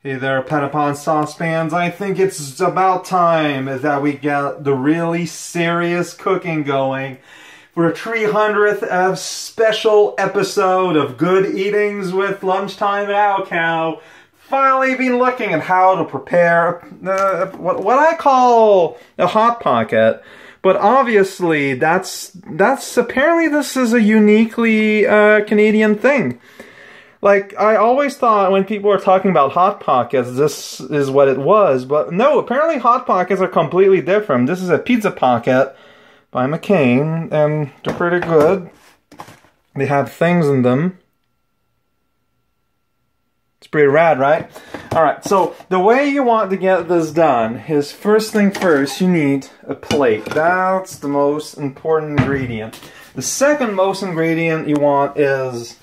Hey there, Petapon saucepans. I think it's about time that we get the really serious cooking going for a 300th special episode of Good Eatings with Lunchtime raocow. Finally been looking at how to prepare what I call a hot pocket. But obviously, that's apparently this is a uniquely Canadian thing. Like, I always thought when people were talking about Hot Pockets, this is what it was. But no, apparently Hot Pockets are completely different. This is a pizza pocket by McCain, and they're pretty good. They have things in them. It's pretty rad, right? Alright, so the way you want to get this done is, first thing first, you need a plate. That's the most important ingredient. The second most ingredient you want is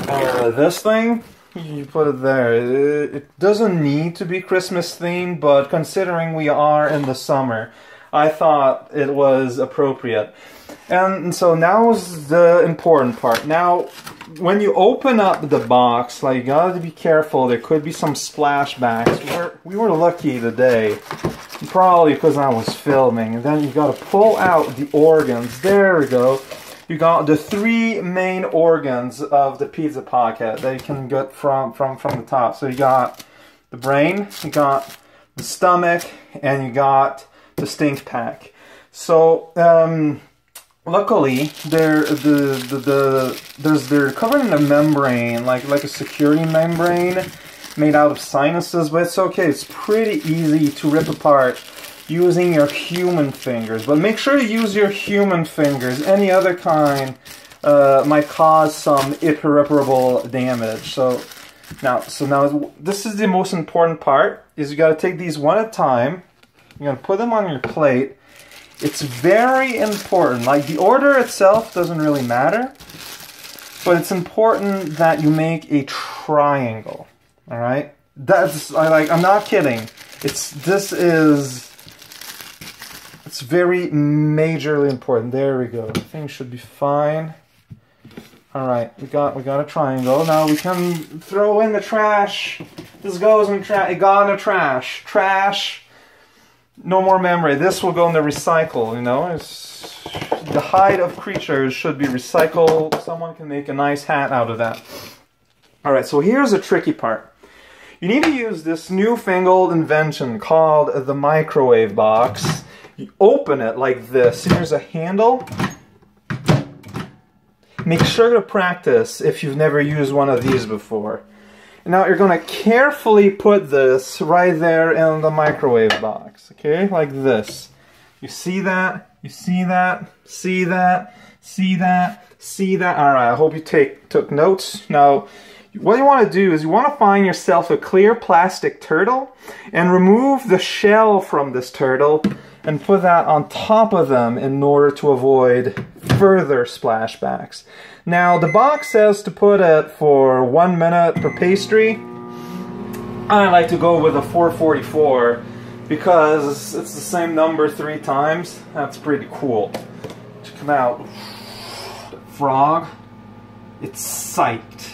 this thing. You put it there. It doesn't need to be Christmas themed, but considering we are in the summer, I thought it was appropriate. And so now is the important part. Now, when you open up the box, like, you gotta be careful. There could be some splashbacks. We were lucky today, probably because I was filming. And then you gotta pull out the organs. There we go. You got the three main organs of the pizza pocket that you can get from the top. So you got the brain, you got the stomach, and you got the stink pack. So luckily they're covered in a membrane, like a security membrane made out of sinuses, but it's okay. It's pretty easy to rip apart using your human fingers, but make sure to use your human fingers. Any other kind might cause some irreparable damage. So now this is the most important part, is you got to take these one at a time. You're going to put them on your plate. It's very important. Like, the order itself doesn't really matter, but it's important that you make a triangle. All right? I'm not kidding. It's very majorly important. There we go. Things should be fine. All right, we got a triangle. Now we can throw in the trash. This goes in trash. It got in the trash. Trash. No more memory. This will go in the recycle. You know, the hide of creatures should be recycled. Someone can make a nice hat out of that. All right. So here's the tricky part. You need to use this newfangled invention called the microwave box. You open it like this. Here's a handle. Make sure to practice if you've never used one of these before. Now you're going to carefully put this right there in the microwave box. Okay, like this. You see that? You see that? See that? See that? See that? Alright, I hope you took notes. Now, what you want to do is you want to find yourself a clear plastic turtle and remove the shell from this turtle and put that on top of them in order to avoid further splashbacks. Now, the box says to put it for 1 minute per pastry. I like to go with a 444 because it's the same number 3 times. That's pretty cool. Check it out. The frog, it's psyched.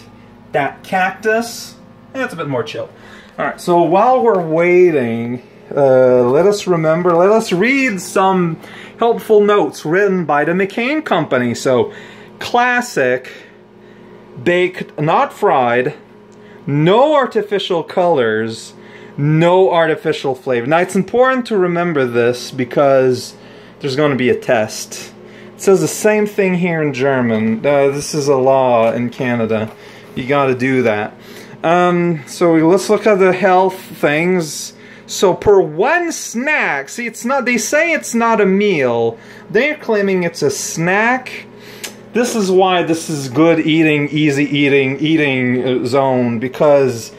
That cactus, it's a bit more chill. Alright, so while we're waiting, let us read some helpful notes written by the McCain Company. So, classic, baked, not fried, no artificial colors, no artificial flavor. Now, it's important to remember this because there's going to be a test. It says the same thing here in German. This is a law in Canada. You got to do that. So let's look at the health things. So per one snack, see, it's not, they say it's not a meal. They're claiming it's a snack. This is why this is good eating, easy eating zone, because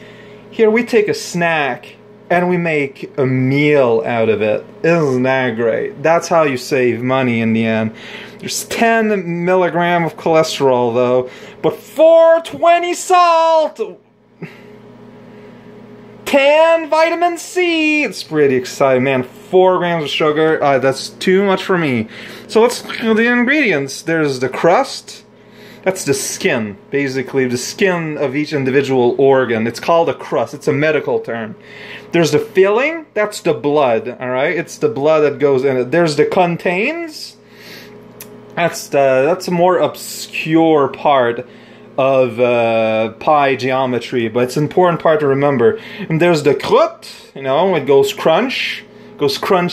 here we take a snack and we make a meal out of it. Isn't that great? That's how you save money in the end. There's 10 milligrams of cholesterol though, but 420 salt! 10 vitamin C! It's pretty exciting, man. 4 grams of sugar, that's too much for me. So let's look at the ingredients. There's the crust, That's the skin, basically, the skin of each individual organ. It's called a crust. It's a medical term. There's the filling, that's the blood, alright? It's the blood that goes in it. There's the contains, that's a more obscure part of pie geometry, but it's an important part to remember. And there's the croûte, you know, it goes crunch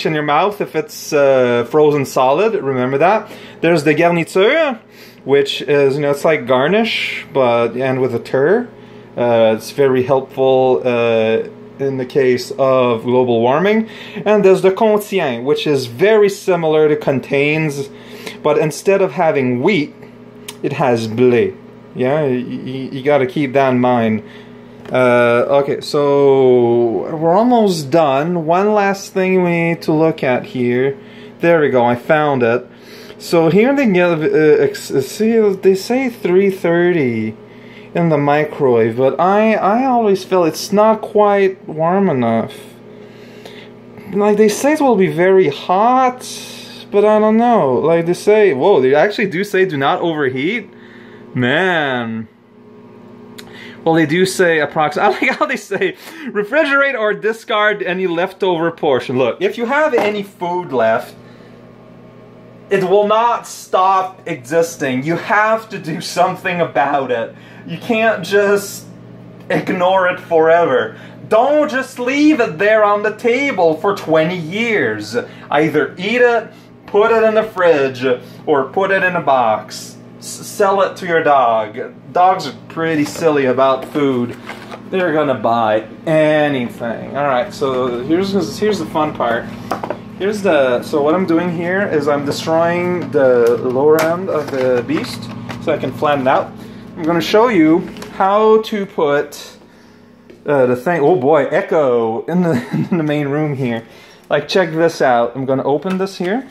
in your mouth if it's frozen solid, remember that. There's the garniture, which is, you know, it's like garnish, but and with a tur. It's very helpful in the case of global warming. And there's the contient, which is very similar to contains, but instead of having wheat, it has blé. Yeah, you got to keep that in mind. Okay, so we're almost done. One last thing we need to look at here. There we go, I found it. So here they give, see, they say 330 in the microwave, but I always feel it's not quite warm enough. Like, they say it will be very hot, but I don't know. Like, they say, whoa, they actually do say do not overheat? Man. Well, they do say approximately, I like how they say, refrigerate or discard any leftover portion. Look, if you have any food left, it will not stop existing. You have to do something about it. You can't just ignore it forever. Don't just leave it there on the table for 20 years. Either eat it, put it in the fridge, or put it in a box. Sell it to your dog. Dogs are pretty silly about food. They're gonna buy anything. Alright, so here's the fun part. So what I'm doing here is I'm destroying the lower end of the beast so I can flatten it out. I'm going to show you how to put the thing, oh boy, echo in the main room here. Like, check this out. I'm going to open this here.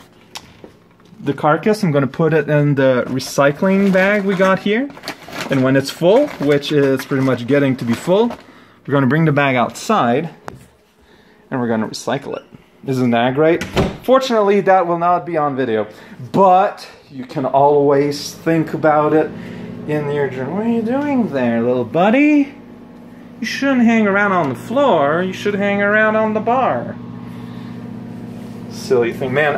The carcass, I'm going to put it in the recycling bag we got here. And when it's full, which is pretty much getting to be full, we're going to bring the bag outside and we're going to recycle it. Isn't that great? Fortunately, that will not be on video, but you can always think about it in your journal. What are you doing there, little buddy? You shouldn't hang around on the floor. You should hang around on the bar. Silly thing. Man,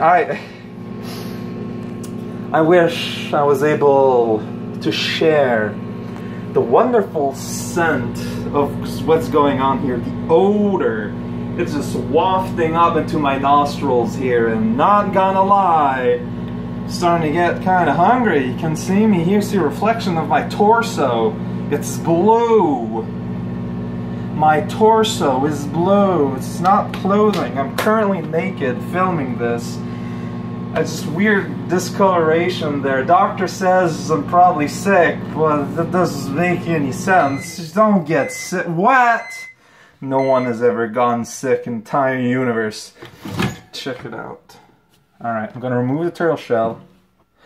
I wish I was able to share the wonderful scent of what's going on here, the odor. It's just wafting up into my nostrils here, and not gonna lie, I'm starting to get kind of hungry. You can see me, here's the reflection of my torso. It's blue. My torso is blue. It's not clothing. I'm currently naked filming this. It's just weird discoloration there. Doctor says I'm probably sick, but that doesn't make any sense. Just don't get sick. What? No one has ever gone sick in the entire universe. Check it out. Alright, I'm gonna remove the turtle shell.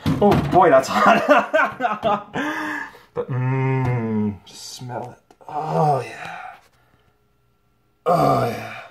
Oh boy, that's hot. But just smell it. Oh yeah. Oh yeah.